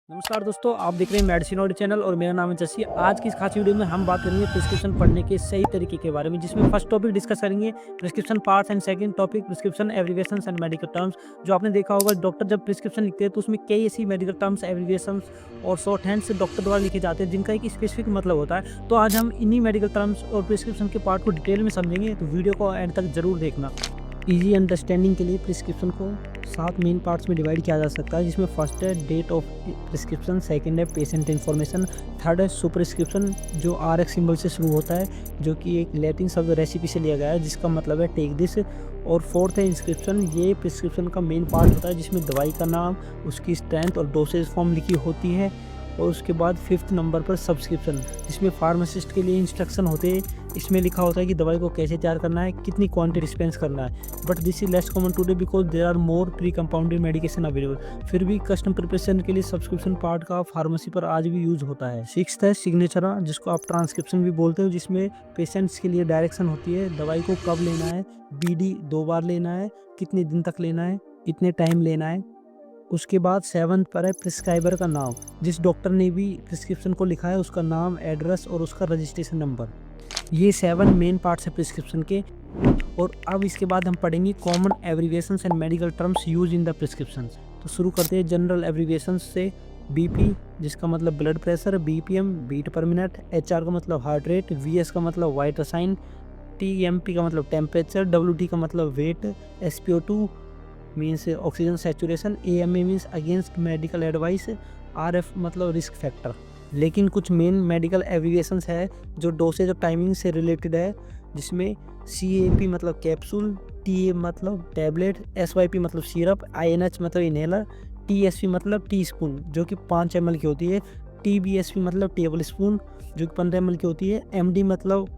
नमस्कार दोस्तों, आप देख रहे हैं मेडिसिन वर्ल्ड चैनल और मेरा नाम है जसी। आज की इस खास वीडियो में हम बात करेंगे प्रिस्क्रिप्शन पढ़ने के सही तरीके के बारे में, जिसमें फर्स्ट टॉपिक डिस्कस करेंगे prescription parts and second topic prescription abbreviations and medical terms. जो आपने देखा होगा, डॉक्टर जब प्रिस्क्रिप्शन लिखते हैं तो उसमें कई ऐसी मेडिकल टर्म्स, एब्रिविएशंस और शॉर्ट हैंड से डॉक्टर द्वारा लिखे जाते हैं जिनका एक स्पेसिफिक मतलब होता है। तो आज हम इन्हीं मेडिकल टर्म्स और प्रिस्क्रिप्शन के पार्ट को डिटेल में समझेंगे, तो वीडियो को एंड तक जरूर देखना। इजी अंडरस्टैंडिंग के लिए प्रिस्क्रिप्शन को 7 मेन पार्ट्स में डिवाइड किया जा सकता है, जिसमें फर्स्ट है डेट ऑफ प्रिस्क्रिप्शन, सेकंड है पेशेंट इन्फॉर्मेशन, थर्ड है सुप्रिस्क्रिप्शन जो RX सिंबल से शुरू होता है, जो कि एक लैटिन शब्द रेसिपी से लिया गया है जिसका मतलब है टेक दिस। और फोर्थ है इंस्क्रिप्शन, ये प्रिस्क्रिप्शन का मेन पार्ट होता है जिसमें दवाई का नाम, उसकी स्ट्रेंथ और डोसेज फॉर्म लिखी होती है। और उसके बाद फिफ्थ नंबर पर सब्सक्रिप्शन, जिसमें फार्मासिस्ट के लिए इंस्ट्रक्शन होते हैं। इसमें लिखा होता है कि दवाई को कैसे तैयार करना है, कितनी क्वांटिटी डिस्पेंस करना है। But this is less common today because there are more pre compounded medication available. फिर भी कस्टम प्रिपरेशन के लिए सब्सक्रिप्शन पार्ट का फार्मेसी पर आज भी यूज होता है। सिक्स्थ है सिग्नेचर, जिसको आप ट्रांसक्रिप्शन भी बोलते हो, जिसमें पेशेंट्स के लिए डायरेक्शन होती है, दवाई को कब लेना है, BD 2 बार लेना है, कितने दिन तक लेना है, कितने टाइम लेना है। उसके बाद सेवंथ पर है प्रिस्क्राइबर का नाम, जिस डॉक्टर ने भी प्रिस्क्रिप्शन को लिखा है उसका नाम, एड्रेस और उसका रजिस्ट्रेशन नंबर। ये 7 मेन पार्ट्स है प्रिस्क्रिप्शन के। और अब इसके बाद हम पढ़ेंगे common abbreviations and medical terms use in the prescription. तो शुरू करते हैं जनरल एब्रिविएशंस से। BP जिसका मतलब blood pressure, BPM beat per minute, HR का मतलब हार्ट रेट, VS का मतलब वाइटल साइन, TMP का मतलब टेम्परेचर, WT का मतलब weight, SpO2 means oxygen saturation, AMA means against medical advice, RF मतलब रिस्क फैक्टर। लेकिन कुछ मेन मेडिकल एब्रिविएशंस है जो डोसेज और टाइमिंग से रिलेटेड है, जिसमें CAP मतलब कैप्सूल, TA मतलब टैबलेट, SYP मतलब सिरप, INH मतलब इनहेलर, TSP मतलब टी स्पून जो कि 5 ml की होती है, TBSP मतलब टेबल स्पून जो कि 15 ml की होती है, MD मतलब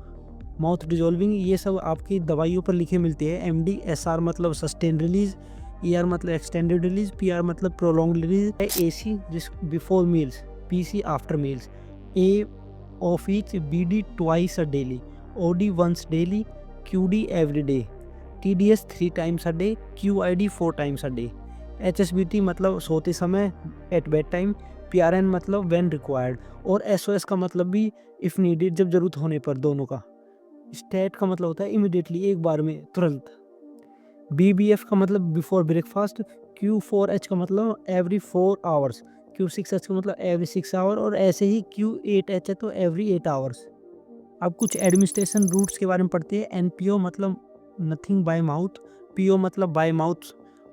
माउथ डिजोल्विंग। ये सब आपकी दवाइयों पर लिखे मिलती है। MD, SR मतलब सस्टेन रिलीज, ER मतलब एक्सटेंडेड रिलीज, PR मतलब प्रोलॉन्ग रिलीज, AC जिस before meals, PC after meals, A of each, BD twice a daily, OD once daily, QD every day, TDS 3 times a day, QID 4 times a day, HSBT मतलब सोते समय, at bed time, PRN मतलब when required, और SOS का मतलब भी if needed जब जरूरत होने पर, दोनों का। स्टेट का मतलब होता है इमिडिएटली, एक बार में, तुरंत। BBF का मतलब बिफोर ब्रेकफास्ट, Q4H का मतलब एवरी 4 आवर्स, Q6H का मतलब एवरी 6 आवर, और ऐसे ही Q8H है तो एवरी 8 आवर्स। अब कुछ एडमिनिस्ट्रेशन रूट्स के बारे में पढ़ते हैं। NPO मतलब नथिंग बाय माउथ, PO मतलब बाय माउथ,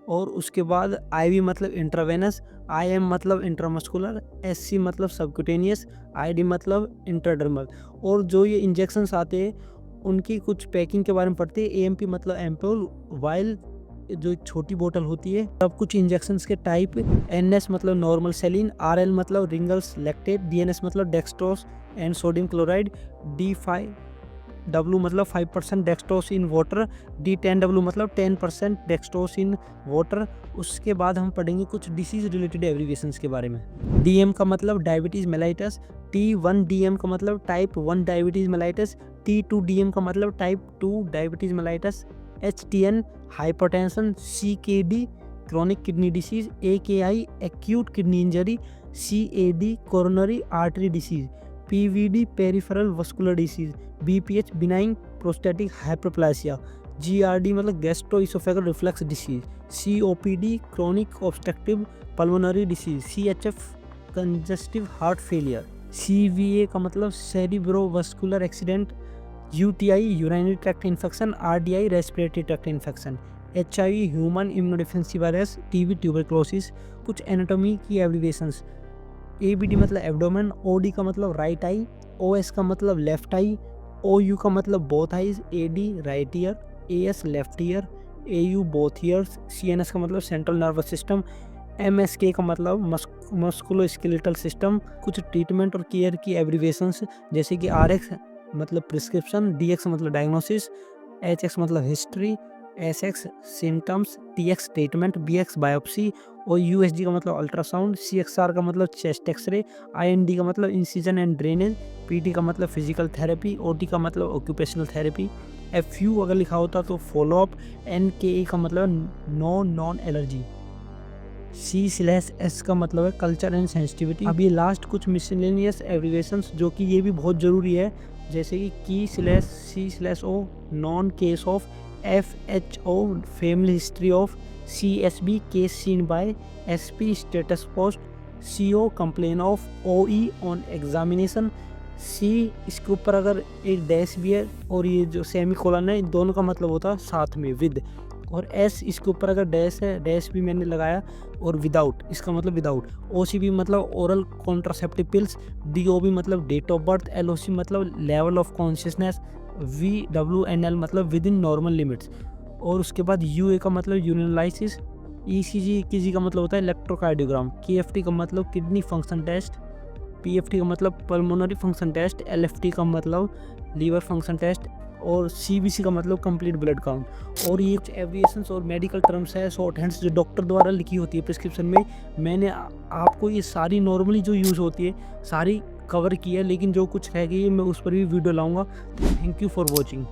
और उसके बाद IV मतलब इंट्रावेनस, IM मतलब इंट्रामस्कुलर, SC मतलब सबक्यूटेनियस, ID मतलब इंट्राडर्मल। और जो ये इंजेक्शंस आते हैं उनकी कुछ पैकिंग के बारे में पढ़ते हैं। AMP मतलब एम्पोल, वाइल जो एक छोटी बोतल होती है। अब कुछ इंजेक्शंस के टाइप, NS मतलब नॉर्मल सेलिन, RL मतलब रिंगल्स लैक्टेट, DNS मतलब dextrose and sodium chloride, D5W मतलब 5% डेक्सट्रोस इन वाटर, D10W मतलब 10% डेक्सट्रोस इन वाटर। उसके बाद हम पढ़ेंगे कुछ डिसीज रिलेटेड एब्रिविएशंस के बारे में। DM का मतलब डायबिटीज मेलाइटस, T1DM का मतलब टाइप 1 डायबिटीज मेलाइटस, T2DM का मतलब type 2 diabetes mellitus, HTN hypertension, CKD chronic kidney disease, AKI acute kidney injury, CAD coronary artery disease, PVD peripheral vascular disease, BPH benign prostatic hyperplasia, GRD मतलब gastroesophageal reflux disease, COPD chronic obstructive pulmonary disease, CHF congestive heart failure, CVA का मतलब cerebrovascular accident, UTI urinary tract infection, RDI respiratory tract infection, HIV human immunodeficiency virus, TB tuberculosis. कुछ anatomy की abbreviations, ABD मतलब abdomen, OD का मतलब right I, OS का मतलब left आई, OU का मतलब both eyes, AD right year, AS left ear, AU both years, CNS का मतलब सेंट्रल नर्वस सिस्टम, MSK का मतलब मस्कुलोस्केलेटल सिस्टम। कुछ ट्रीटमेंट और केयर की एब्रिविएशंस, जैसे कि RX मतलब प्रिस्क्रिप्शन, DX मतलब डायग्नोसिस, HX मतलब history, SX symptoms, TX treatment, BX biopsy, और USG का मतलब अल्ट्रासाउंड, CXR का मतलब चेस्ट एक्सरे, IND का मतलब इंसिजन एंड ड्रेनेज, PT का मतलब फिजिकल थेरेपी, OT का मतलब ऑक्यूपेशनल थेरेपी, FU अगर लिखा होता तो फॉलोअप, NKE का मतलब नो नॉन एलर्जी। C/S का मतलब है कल्चर एंड सेंसिटिविटी। अब ये लास्ट कुछ मिसलेनियस एब्रिविएशंस जो कि ये भी बहुत ज़रूरी है, जैसे कि K/C/O known case of, FHO family history of, CSB case seen by, SP status post, CO complain of, OE on examination, C इसके ऊपर अगर एक डैश भी है और ये जो सेमी कोलन है, इन दोनों का मतलब होता है साथ में विद, और S इसके ऊपर अगर डैश है, डैश भी मैंने लगाया, और विदाउट इसका मतलब विदाउट, OCB मतलब ओरल कॉन्ट्रासेप्टिव पिल्स, DOB मतलब डेट ऑफ बर्थ, LOC मतलब लेवल ऑफ कॉन्शियसनेस, VWNL मतलब विद इन नॉर्मल लिमिट्स, और उसके बाद UA का मतलब यूरिनालाइसिस, ECG का मतलब होता है इलेक्ट्रोकार्डियोग्राम, KFT का मतलब किडनी फंक्शन टेस्ट, PFT का मतलब पल्मोनरी फंक्शन टेस्ट, LFT का मतलब लीवर फंक्शन टेस्ट, और CBC का मतलब कंप्लीट ब्लड काउंट। और ये एब्रिविएशंस और मेडिकल टर्म्स है, शॉर्ट हैंड्स जो डॉक्टर द्वारा लिखी होती है प्रिस्क्रिप्शन में, मैंने आपको ये सारी नॉर्मली जो यूज़ होती है सारी कवर की है, लेकिन जो कुछ रह गई है मैं उस पर भी वीडियो लाऊंगा। Thank you for watching.